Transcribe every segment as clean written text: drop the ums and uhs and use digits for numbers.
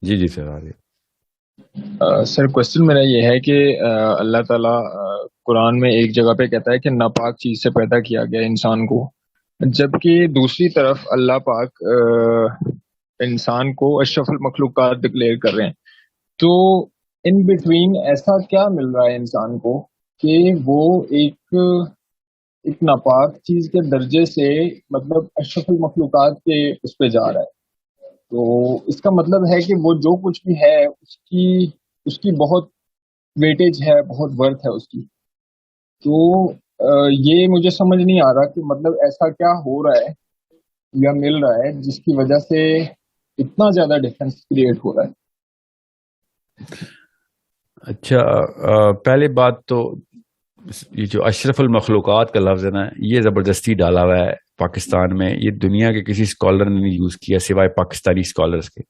جی جی سر، آ رہی سر کوشچن میرا یہ ہے کہ اللہ تعالیٰ قرآن میں ایک جگہ پہ کہتا ہے کہ ناپاک چیز سے پیدا کیا گیا انسان کو، جبکہ دوسری طرف اللہ پاک انسان کو اشرف المخلوقات ڈکلیئر کر رہے ہیں. تو ان بٹوین ایسا کیا مل رہا ہے انسان کو کہ وہ ایک ایک ناپاک چیز کے درجے سے مطلب اشرف المخلوقات کے اس پہ جا رہا ہے؟ تو اس کا مطلب ہے کہ وہ جو کچھ بھی ہے اس کی بہت ویٹیج ہے، بہت ورتھ ہے اس کی. تو یہ مجھے سمجھ نہیں آ رہا کہ مطلب ایسا کیا ہو رہا ہے یا مل رہا ہے جس کی وجہ سے اتنا زیادہ ڈفرینس کریٹ ہو رہا ہے. اچھا، پہلی بات تو یہ جو اشرف المخلوقات کا لفظ ہے نا، یہ زبردستی ڈالا ہوا ہے پاکستان میں. یہ دنیا کے کسی اسکالر نے نہیں یوز کیا سوائے پاکستانی اسکالرس کے.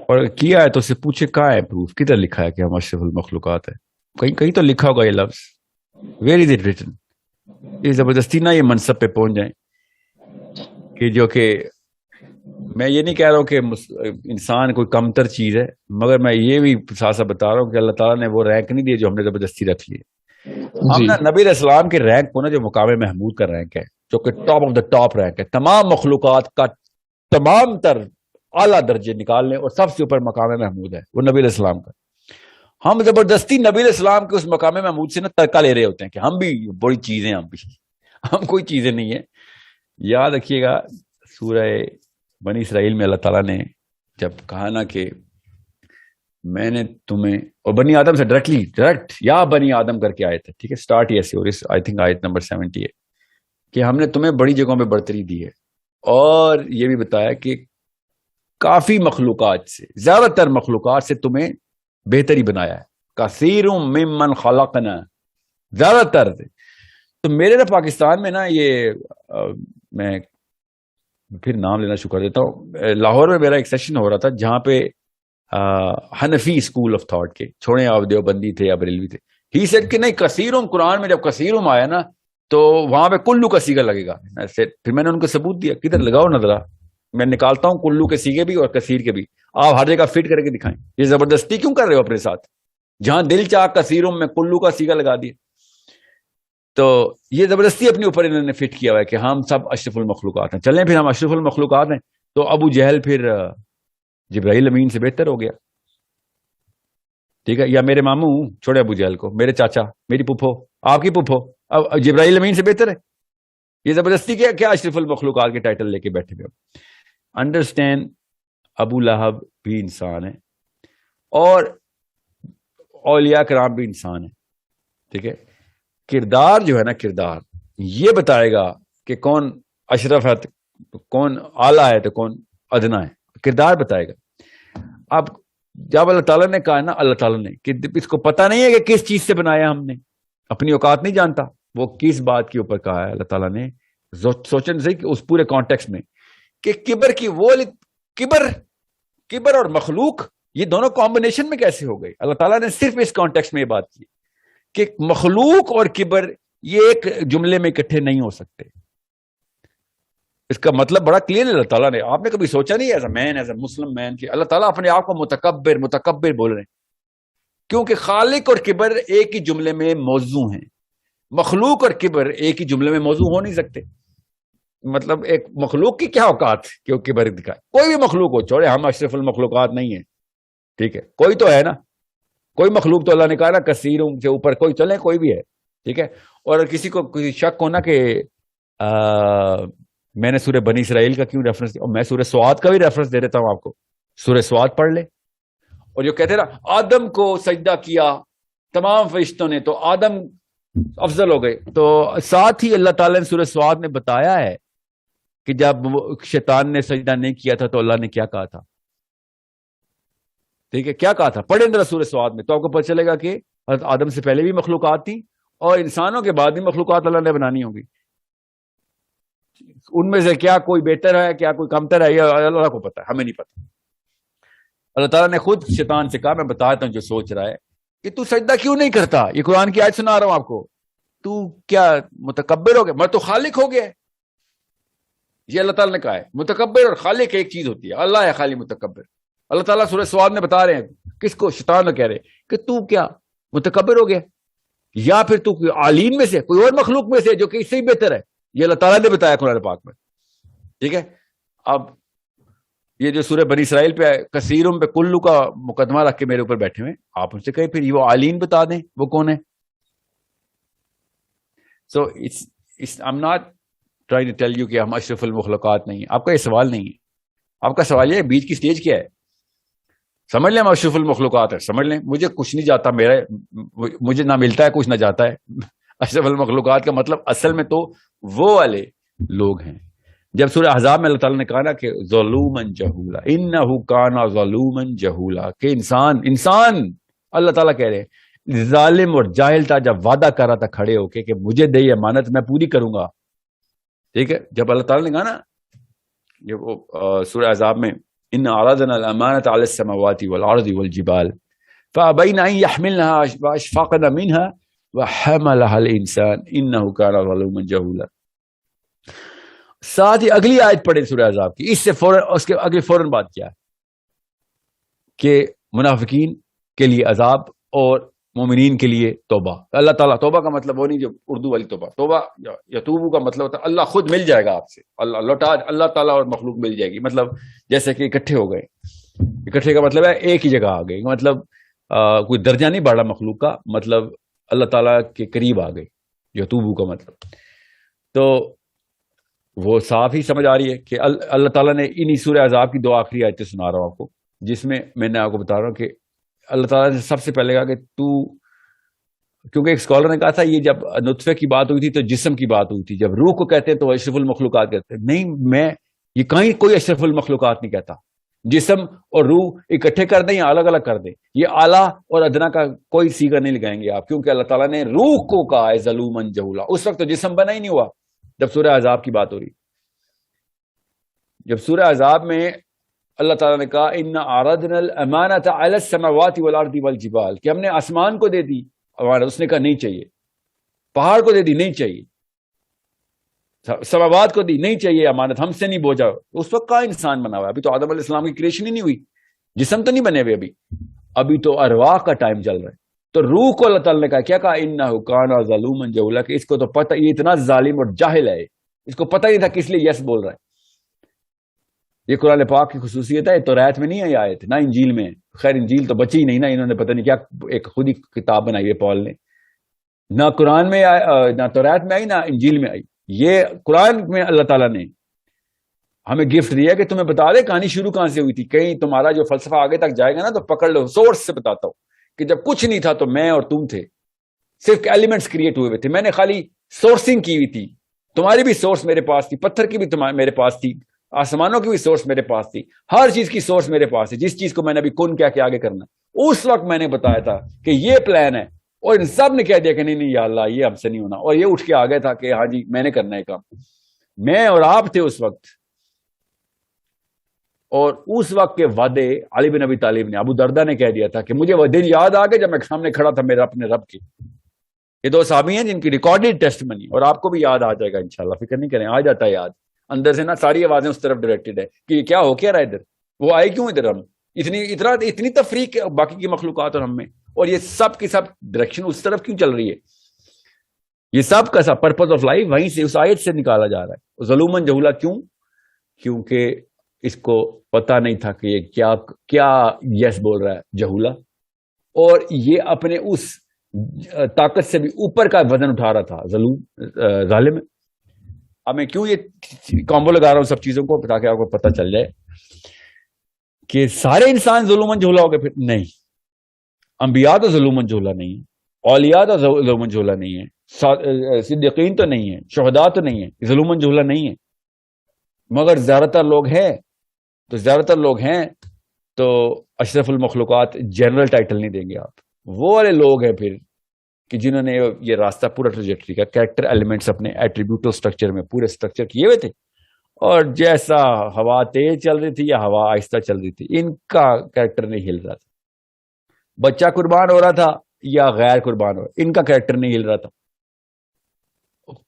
اور کیا ہے تو اس سے پوچھے کہاں ہے پروف، کدھر لکھا ہے کہ ہم اشرف المخلوقات ہے؟ کہیں کہیں تو لکھا ہوگا یہ لفظ. Where is it return? یہ زبردستی نہ یہ منصب پہ پہنچ جائیں کہ جو کہ میں یہ نہیں کہہ رہا ہوں کہ انسان کوئی کمتر چیز ہے، مگر میں یہ بھی ساتھ ساتھ بتا رہا ہوں کہ اللہ تعالیٰ نے وہ رینک نہیں دی جو ہم نے زبردستی رکھ لی. ہم جی نا نبی علیہ السلام کے رینک کو نا، جو مقام محمود کا رینک ہے، جو کہ top of the top rank ہے، تمام مخلوقات کا تمام تر اعلیٰ درجے نکال لیں اور سب سے اوپر مقام محمود ہے وہ نبی علیہ السلام کا. ہم زبردستی نبی علیہ السلام کے اس مقام محمود سے نا ترکہ لے رہے ہوتے ہیں کہ ہم بھی بڑی چیزیں، ہم کوئی چیزیں نہیں ہیں. یاد رکھیے گا سورہ بنی اسرائیل میں اللہ تعالیٰ نے جب کہا نا کہ میں نے تمہیں، اور بنی آدم سے ڈائریکٹ یا بنی آدم کر کے آئے تھے، ٹھیک ہے، اسٹارٹ ہی ایسے، اور آئی تھنک آیت نمبر 70 ہے کہ ہم نے تمہیں بڑی جگہوں پہ برتری دی ہے، اور یہ بھی بتایا کہ کافی مخلوقات سے، زیادہ تر مخلوقات سے تمہیں بہتری بنایا ہے. کثیر ممن خلقنا، زیادہ تر. تو میرے نا پاکستان میں نا یہ میں پھر نام لینا شروع کر دیتا ہوں. لاہور میں میرا ایک سیشن ہو رہا تھا جہاں پہ حنفی اسکول آف تھاٹ کے، چھوڑیں آپ دیوبندی تھے یا بریلوی تھے، ہی سیڈ کہ نہیں کثیرم، قرآن میں جب کثیرم آیا نا تو وہاں پہ کلو کا سیگا لگے گا. پھر میں نے ان کو ثبوت دیا، کدھر لگاؤ نظرہ، میں نکالتا ہوں کلو کے سیگے بھی اور کثیر کے بھی، آپ ہر جگہ فٹ کر کے دکھائیں. یہ زبردستی کیوں کر رہے ہو اپنے ساتھ؟ جہاں دل چاہ کثیرم میں کلو کا سیگا لگا دیا. تو یہ زبردستی اپنے اوپر انہوں نے فٹ کیا ہوا ہے کہ ہم سب اشرف المخلوقات ہیں. چلیں پھر ہم اشرف المخلوقات ہیں تو ابو جہل پھر جبرائیل امین سے بہتر ہو گیا، ٹھیک ہے؟ یا میرے ماموں، چھوڑے ابو جہل کو، میرے چاچا، میری پھپھو، آپ کی پھپھو، اب جبرائیل امین سے بہتر ہے. یہ زبردستی کیا اشرف المخلوقات کے ٹائٹل لے کے بیٹھے ہوئے. انڈرسٹینڈ، ابو لہب بھی انسان ہے اور اولیاء کرام بھی انسان ہے، ٹھیک ہے؟ کردار جو ہے نا، کردار یہ بتائے گا کہ کون اشرف ہے، کون اعلیٰ ہے تو کون ادنا ہے. کردار بتائے گا. اب جب اللہ تعالیٰ نے کہا نا، اللہ تعالیٰ نے کہ اس کو پتہ نہیں ہے کہ کس چیز سے بنایا ہم نے، اپنی اوقات نہیں جانتا، وہ کس بات کے اوپر کہا ہے اللہ تعالیٰ نے. سوچنے سے کہ اس پورے کانٹیکس میں کہ کبر کی وہ کبر اور مخلوق یہ دونوں کمبینیشن میں کیسے ہو گئی. اللہ تعالیٰ نے صرف اس کانٹیکس میں یہ بات کی کہ مخلوق اور کبر یہ ایک جملے میں اکٹھے نہیں ہو سکتے. اس کا مطلب بڑا کلیئر ہے اللہ تعالیٰ نے. آپ نے کبھی سوچا نہیں ایز اے مسلم مین کہ اللہ تعالیٰ اپنے آپ کو متکبر بول رہے ہیں؟ کیونکہ خالق اور کبر ایک ہی جملے میں موضوع ہیں، مخلوق اور کبر ایک ہی جملے میں موضوع ہو نہیں سکتے. مطلب ایک مخلوق کی کیا اوقات کہ وہ کبر دکھائے؟ کوئی بھی مخلوق ہو، چھوڑے ہم اشرف المخلوقات نہیں ہیں، ٹھیک ہے؟ کوئی تو ہے نا، کوئی مخلوق تو اللہ نے کہا نا کثیروں سے اوپر کوئی چلے، کوئی بھی ہے، ٹھیک ہے؟ اور کسی کو کسی شک ہونا کہ میں نے سورہ بنی اسرائیل کا کیوں ریفرنس دیا، اور میں سورہ سواد کا بھی ریفرنس دے دیتا ہوں آپ کو. سورہ سواد پڑھ لے. اور جو کہتے ہیں نا آدم کو سجدہ کیا تمام فرشتوں نے تو آدم افضل ہو گئے، تو ساتھ ہی اللہ تعالیٰ نے سورہ سواد میں بتایا ہے کہ جب شیطان نے سجدہ نہیں کیا تھا تو اللہ نے کیا کہا تھا، ٹھیک ہے؟ کیا کہا تھا؟ پڑھیں ذرا سورہ سواد میں تو آپ کو پتہ چلے گا کہ حضرت آدم سے پہلے بھی مخلوقات تھی اور انسانوں کے بعد بھی مخلوقات اللہ نے بنانی ہوگی. ان میں سے کیا کوئی بہتر ہے، کیا کوئی کمتر ہے، یہ اللہ کو پتا ہے، ہمیں نہیں پتا. اللہ تعالیٰ نے خود شیطان سے کہا، میں بتاتا ہوں جو سوچ رہا ہے، کہ تو سجدہ کیوں نہیں کرتا؟ یہ قرآن کی آیت سنا رہا ہوں آپ کو. تو کیا متکبر ہو گیا؟ میں تو خالق ہو گیا. یہ اللہ تعالیٰ نے کہا ہے متکبر اور خالق ایک چیز ہوتی ہے، اللہ ہے خالی متکبر. اللہ تعالیٰ سورہ سواد میں بتا رہے ہیں کس کو؟ شیطان کو کہہ رہے ہیں کہ تو کیا متکبر ہو گیا، یا پھر تو کوئی عالین میں سے، کوئی اور مخلوق میں سے جو کہ اس سے ہی بہتر ہے. یہ اللہ تعالیٰ نے بتایا قرآن پاک میں. ٹھیک ہے. اب یہ جو سورہ بنی اسرائیل پہ کثیروں پہ کلو کا مقدمہ رکھ کے میرے اوپر بیٹھے ہوئے، آپ ان سے کہیں پھر وہ عالین بتا دیں وہ کون ہے. So it's I am not trying to tell you کہ ہم اشرف المخلوقات نہیں ہیں. آپ کا یہ سوال نہیں ہے. آپ کا سوال یہ ہے بیچ کی سٹیج کیا ہے. سمجھ لیں ہم اشرف المخلوقات ہے، سمجھ لیں مجھے کچھ نہیں جاتا، مجھے نہ ملتا ہے کچھ نہ جاتا ہے. اشرف المخلوقات کا مطلب اصل میں تو وہ والے لوگ ہیں. جب سورہ احزاب میں اللہ تعالیٰ نے کہا نا کہ ظلومن جہولا انہ کان ظلومن جہولا، کہ انسان اللہ تعالیٰ کہہ رہے ہیں ظالم اور جاہل تھا جب وعدہ کر رہا تھا کھڑے ہو کے کہ مجھے دے یہ امانت میں پوری کروں گا. ٹھیک ہے. جب اللہ تعالیٰ نے کہا نا یہ وہ سورہ احزاب میں ان عرضنا الامانۃ علی السماوات والارض والجبال فابین ان یحملنها واشفقن منها وحملها الانسان انہ کان ظلوما جہولا. ساتھ ہی اگلی آیت پڑھیں سورہ احزاب کی، اس سے فوراً اس کے آگے فوراً بات کیا ہے کہ منافقین کے لیے عذاب اور مومنین کے لیے توبہ. اللہ تعالیٰ توبہ کا مطلب وہ نہیں جو اردو والی توبہ یتوبو کا مطلب ہوتا ہے اللہ خود مل جائے گا آپ سے، اللہ تعالیٰ اور مخلوق مل جائے گی. مطلب جیسے کہ اکٹھے ہو گئے، اکٹھے کا مطلب ہے ایک ہی جگہ آ گئے، مطلب کوئی درجہ نہیں بڑھا مخلوق کا، مطلب اللہ تعالیٰ کے قریب آ گئے یتوبو کا مطلب. تو وہ صاف ہی سمجھ آ رہی ہے کہ اللہ تعالیٰ نے انہی سورہ احزاب کی دو آخری آیتیں سنا رہا ہوں آپ کو، جس میں نے آپ کو بتا رہا ہوں کہ اللہ تعالیٰ نے سب سے پہلے کہا کہ تو، کیونکہ ایک اسکالر نے کہا تھا یہ جب نطفے کی بات ہوئی تھی تو جسم کی بات ہوئی تھی، جب روح کو کہتے ہیں تو اشرف المخلوقات کہتے ہیں. نہیں، میں یہ کہیں کوئی اشرف المخلوقات نہیں کہتا. جسم اور روح اکٹھے کر دیں یا الگ الگ کر دیں، یہ اعلیٰ اور ادنا کا کوئی سیگا نہیں لگائیں گے آپ، کیونکہ اللہ تعالیٰ نے روح کو کہا ہے ظلومن جہولا. اس وقت تو جسم بنا ہی نہیں ہوا جب سورہ احزاب کی بات ہو رہی. جب سورہ احزاب میں اللہ تعالیٰ نے کہا ان عرضنا الامانۃ علی السماوات والارض والجبال، کہ ہم نے آسمان کو دے دی امانت، اس نے کہا نہیں چاہیے. پہاڑ کو دے دی نہیں چاہیے، سماوات کو دی نہیں چاہیے امانت، ہم سے نہیں بوجھا. اس وقت کہاں انسان بنا ہوا ہے؟ ابھی تو آدم علیہ السلام کی کریشن ہی نہیں ہوئی، جسم تو نہیں بنے ہوئے ابھی تو ارواح کا ٹائم چل رہا ہے. تو روح کو اللہ تعالیٰ نے کہا کیا کہا انہ کان ظلوما جہولا، کہ اس کو تو پتہ، یہ اتنا ظالم اور جاہل ہے، اس کو پتہ ہی تھا کس لیے یس بول رہا ہے. یہ قرآن پاک کی خصوصیت ہے، توریت میں نہیں ہے آیت، نہ انجیل میں. خیر انجیل تو بچی ہی نہیں نا، انہوں نے پتہ نہیں کیا ایک خود ہی کتاب بنائی ہے پال نے. نہ قرآن میں نہ توریت میں آئی نہ انجیل میں آئی. یہ قرآن میں اللہ تعالیٰ نے ہمیں گفٹ دیا کہ تمہیں بتا دے کہانی شروع کہاں سے ہوئی تھی. کہیں تمہارا جو فلسفہ آگے تک جائے گا نا تو پکڑ لو، سورس سے بتاتا ہوں کہ جب کچھ نہیں تھا تو میں اور تم تھے، صرف ایلیمنٹس کریٹ ہوئے تھے، میں نے خالی سورسنگ کی ہوئی تھی. تمہاری بھی سورس میرے پاس تھی، پتھر کی بھی میرے پاس تھی، آسمانوں کی بھی سورس میرے پاس تھی، ہر چیز کی سورس میرے پاس ہے. جس چیز کو میں نے ابھی کن کیا کہ آگے کرنا، اس وقت میں نے بتایا تھا کہ یہ پلان ہے، اور ان سب نے کہہ دیا کہ نہیں یا اللہ یہ ہم سے نہیں ہونا، اور یہ اٹھ کے آ گیا تھا کہ ہاں جی میں نے کرنا ہے کام. میں اور آپ تھے اس وقت. اور اس وقت کے وعدے علی بن ابی طالب نے، ابو دردہ نے کہہ دیا تھا کہ مجھے وہ دن یاد آ گئے جب میں سامنے کھڑا تھا میرے اپنے رب کے. یہ دو صحابی ہیں جن کی ریکارڈڈ ٹیسٹ منی، اور آپ کو بھی یاد آ جائے گا انشاءاللہ، فکر نہیں کریں، آ جاتا ہے یاد. اندر سے نا ساری آوازیں اس طرف ڈائریکٹڈ ہے کہ یہ کیا ہو کیا رہا ہے ادھر، وہ آئے کیوں ادھر، ہم اتنی تفریق باقی کی مخلوقات اور ہم میں، اور یہ سب کی سب ڈائریکشن اس طرف کیوں چل رہی ہے. یہ سب کا سب پرپز آف لائف وہیں سے اس آیت سے نکالا جا رہا ہے. ظلومن جہولا کیوں؟ کیونکہ اس کو پتا نہیں تھا کہ یہ کیا یس بول رہا ہے جہولا، اور یہ اپنے اس طاقت سے بھی اوپر کا وزن اٹھا رہا تھا ظالم. اب میں کیوں یہ کامبو لگا رہا ہوں سب چیزوں کو تاکہ آپ کو پتہ چل جائے کہ سارے انسان ظلومن جہولا ہو گئے. پھر نہیں، انبیاء تو ظلومن جہولا نہیں ہے، اولیاء تو ظلومن جہولا نہیں ہے، صدیقین تو نہیں ہے، شہداء تو نہیں ہے، ظلومن جہولا نہیں ہے. مگر زیادہ تر لوگ ہیں تو اشرف المخلوقات جنرل ٹائٹل نہیں دیں گے آپ. وہ والے لوگ ہیں پھر کہ جنہوں نے یہ راستہ پورا ٹریجیکٹری کا کریکٹر ایلیمنٹس اپنے ایٹریبیوٹل سٹرکچر میں پورے سٹرکچر کیے ہوئے تھے، اور جیسا ہوا تیز چل رہی تھی یا ہوا آہستہ چل رہی تھی ان کا کریکٹر نہیں ہل رہا تھا. بچہ قربان ہو رہا تھا یا غیر قربان ہو رہا، ان کا کریکٹر نہیں ہل رہا تھا.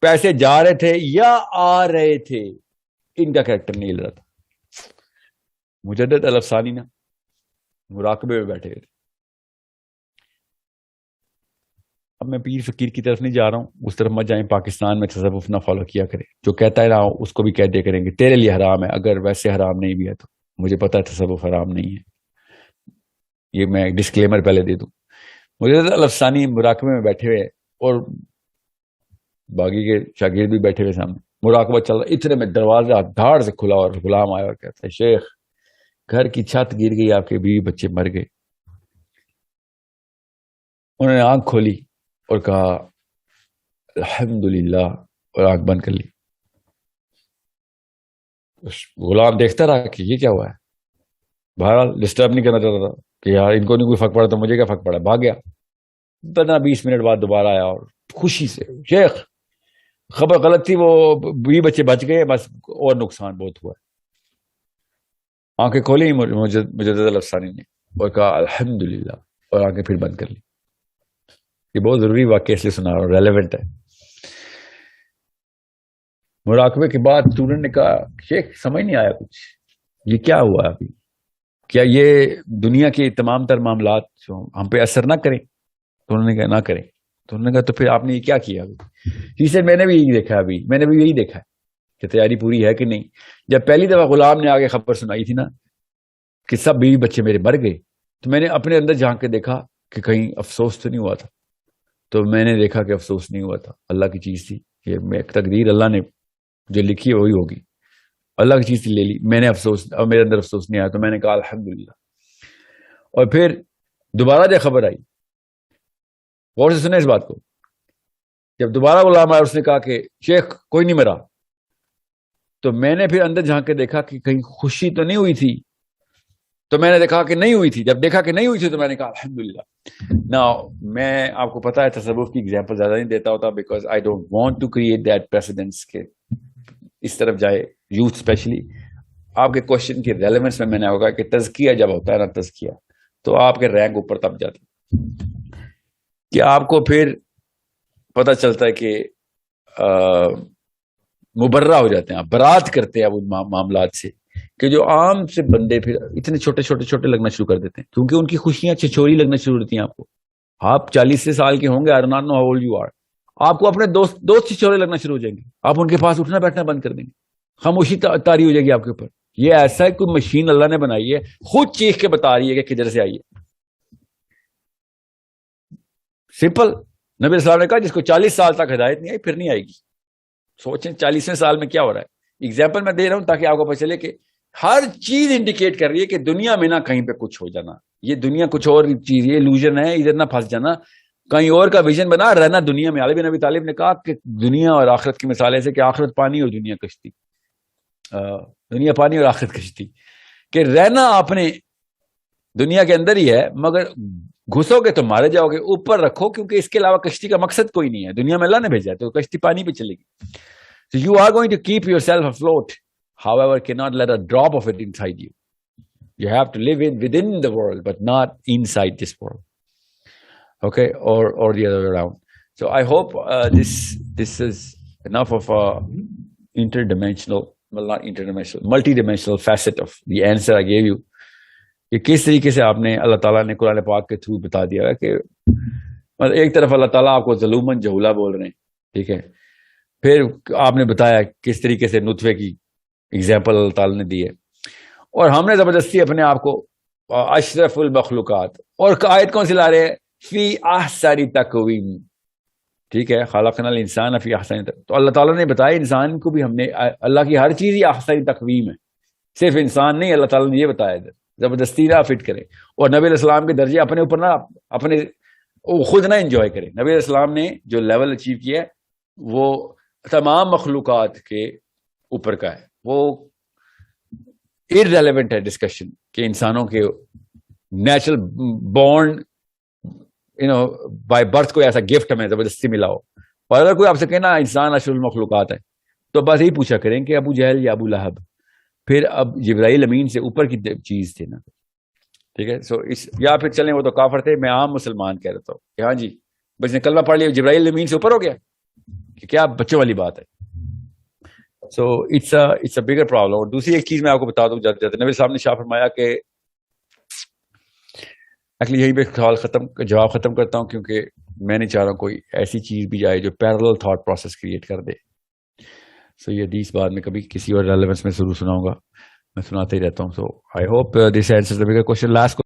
پیسے جا رہے تھے یا آ رہے تھے، ان کا کریکٹر نہیں ہل رہا تھا. مجدد الافسانی نا مراقبے میں بیٹھے ہوئے تھے. اب میں پیر فقیر کی طرف نہیں جا رہا ہوں, اس طرف مت جائیں. پاکستان میں تصوف نہ فالو کیا کرے, جو کہتا ہے رہا ہوں اس کو بھی کہہ دیا کریں گے تیرے لیے حرام ہے, اگر ویسے حرام نہیں بھی ہے تو. مجھے پتا ہے تصوف حرام نہیں ہے, یہ میں ڈسکلیمر پہلے دے دوں. مجھے الفسانی مراقبے میں بیٹھے ہوئے اور باغی کے شاگرد بھی بیٹھے ہوئے سامنے, مراقبہ چل رہا. اتنے میں دروازہ دھاڑ سے کھلا اور غلام آیا اور کہتا ہے شیخ گھر کی چھت گر گئی, آپ کے بیوی بچے مر گئے. انہوں نے آنکھ کھولی اور کہا الحمدللہ, اور آنکھ بند کر لی. غلام دیکھتا رہا کہ یہ کیا ہوا ہے. بہرحال ڈسٹرب نہیں کرنا چاہتا تھا کہ یار ان کو نہیں کوئی فرق پڑا تو مجھے کیا فرق پڑا, بھاگ گیا. 15-20 منٹ بعد دوبارہ آیا اور خوشی سے شیخ خبر غلط تھی, وہ 20 بچے بچ گئے بس, اور نقصان بہت ہوا ہے. آنکھیں کھولی مجدد الافسانی نے اور کہا الحمدللہ, اور آنکھیں پھر بند کر لی. یہ بہت ضروری واقعہ اس لیے سنا رہا ہوں, ریلیونٹ ہے. مراقبے کے بعد اسٹوڈنٹ نے کہا شیخ سمجھ نہیں آیا کچھ, یہ کیا ہوا ابھی, کیا یہ دنیا کے تمام تر معاملات جو ہم پہ اثر نہ کریں؟ تو انہوں نے کہا نہ کریں. تو انہوں نے کہا تو پھر آپ نے یہ کیا کیا ابھی؟ سے میں نے بھی یہی دیکھا, ابھی میں نے بھی یہی دیکھا کہ تیاری پوری ہے کہ نہیں. جب پہلی دفعہ غلام نے آگے خبر سنائی تھی نا کہ سب بیوی بچے میرے مر گئے, تو میں نے اپنے اندر جھانک کے دیکھا کہ کہیں افسوس تو نہیں ہوا تھا. تو میں نے دیکھا کہ افسوس نہیں ہوا تھا, اللہ کی چیز تھی. یہ میں تقدیر اللہ نے جو لکھی ہے وہی ہوگی, اللہ کی چیز لے لی. میں نے افسوس, اب میرے اندر افسوس نہیں آیا, تو میں نے کہا الحمدللہ. اور پھر دوبارہ جب خبر آئی, غور سے سنیں اس بات کو, جب دوبارہ غلام آیا اس نے کہا کہ شیخ کوئی نہیں مرا, تو میں نے پھر اندر جھانک کے دیکھا کہ کہیں خوشی تو نہیں ہوئی تھی. تو میں نے دیکھا کہ نہیں ہوئی تھی. جب دیکھا کہ نہیں ہوئی تھی تو میں نے کہا الحمدللہ. نا میں آپ کو پتا ہے تصوف کی ایگزامپل زیادہ نہیں دیتا ہوتا, because I don't want to create that precedence کے اس طرف جائے یوتھ اسپیشلی. آپ کے کوشچن کی ریلیونس میں نے ہوگا کہ تزکیہ جب ہوتا ہے نا, تزکیہ تو آپ کے رینک اوپر تب جاتے کہ آپ کو پھر پتہ چلتا ہے کہ مبرہ ہو جاتے ہیں, آپ برات کرتے ہیں ان معاملات سے کہ جو عام سے بندے پھر اتنے چھوٹے چھوٹے چھوٹے لگنا شروع کر دیتے ہیں, کیونکہ ان کی خوشیاں چھچوری لگنا شروع ہوتی ہیں. آپ کو, آپ 40 سال کے ہوں گے, I don't know how old you are, آپ کو اپنے دوست چھچورے لگنا شروع ہو جائیں گے. آپ ان کے پاس اٹھنا بیٹھنا بند کر دیں گے, خاموشی طاری ہو جائے گی آپ کے اوپر. یہ ایسا ہے کوئی مشین اللہ نے بنائی ہے, خود چیخ کے بتا رہی ہے کہ کدھر سے آئی ہے. سمپل. نبی السلام نے کہا جس کو 40 سال تک ہدایت نہیں آئی پھر نہیں آئے گی. سوچیں 40ویں سال میں کیا ہو رہا ہے. ایگزامپل میں دے رہا ہوں تاکہ آپ کو پتہ چلے کہ ہر چیز انڈیکیٹ کر رہی ہے کہ دنیا میں نہ کہیں پہ کچھ ہو جانا, یہ دنیا کچھ اور چیز, یہ illusion ہے, ادھر نہ پھنس جانا, کہیں اور کا ویژن بنا رہنا دنیا میں. علی بن ابی طالب نے کہا کہ دنیا اور آخرت کی مثال ایسے کہ آخرت پانی اور دنیا کشتی, دنیا پانی اور آخرت کشتی, کہ رہنا آپ نے دنیا کے اندر ہی ہے, مگر گھسو گے تو مارے جاؤ گے. اوپر رکھو, کیونکہ اس کے علاوہ کشتی کا مقصد کوئی نہیں ہے. دنیا میں اللہ نے بھیجا ہے تو کشتی پانی پہ چلے گی. So you are going to keep yourself afloat, however, cannot let a drop of it inside you. You have to live within the world, but not inside this world. Okay, or the other way around. So I hope this is enough of a interdimensional, well, not interdimensional, multidimensional facet of the answer I gave you. کہ کس طریقے سے آپ نے اللہ تعالیٰ نے قرآن پاک کے تھرو بتا دیا ہے کہ ایک طرف اللہ تعالیٰ آپ کو ظلومن جہولا بول رہے ہیں, ٹھیک ہے, پھر آپ نے بتایا کس طریقے سے نطفے کی ایگزامپل اللہ تعالیٰ نے دی ہے, اور ہم نے زبردستی اپنے آپ کو اشرف المخلوقات, اور آیت کون سی لا رہے ہیں, فی احسن تقویم, ٹھیک ہے, خلقنا الانسان فی احسن تقویم. تو اللہ تعالیٰ نے بتایا انسان کو بھی ہم نے, اللہ کی ہر چیز ہی احسن تقویم ہے, صرف انسان نہیں. اللہ تعالیٰ نے یہ بتایا ادھر, زبردستی نہ فٹ کرے, اور نبی علیہ السلام کے درجے اپنے اوپر نہ, اپنے خود نہ انجوائے کرے. نبی علیہ السلام نے جو لیول اچیو کیا ہے وہ تمام مخلوقات کے اوپر کا ہے. وہ irrelevant ہے ڈسکشن کہ انسانوں کے نیچرل بورن بائی برتھ کوئی ایسا گفٹ ہمیں زبردستی ملا ہو. اور اگر کوئی آپ سے کہنا انسان اشرف المخلوقات ہے تو بس یہی پوچھا کریں کہ ابو جہل یا ابو لہب, پھر اب جبرائیل امین سے اوپر کی چیز تھی نا, ٹھیک ہے. سو یا پھر چلیں وہ تو کافر تھے, میں عام مسلمان کہہ رہتا ہوں کہ ہاں جی بس نے کلمہ پڑھ لیا جبرائیل امین سے اوپر ہو گیا, کہ کیا بچوں والی بات ہے. So it's a bigger problem. اور دوسری ایک چیز میں آپ کو بتا دوں جاتے جاتے, نبی صاحب نے شاہ فرمایا کہ ایکچولی یہیں پہ جواب ختم کرتا ہوں، کیونکہ میں نہیں چاہ رہا ہوں کوئی ایسی چیز بھی جائے جو پیرلل تھاٹ پروسیس کریٹ کر دے. سو یہ حدیث بعد میں کبھی کسی اور ریلیونس میں ضرور سناؤں گا، میں سناتے ہی رہتا ہوں. So I hope this answers the bigger question. Last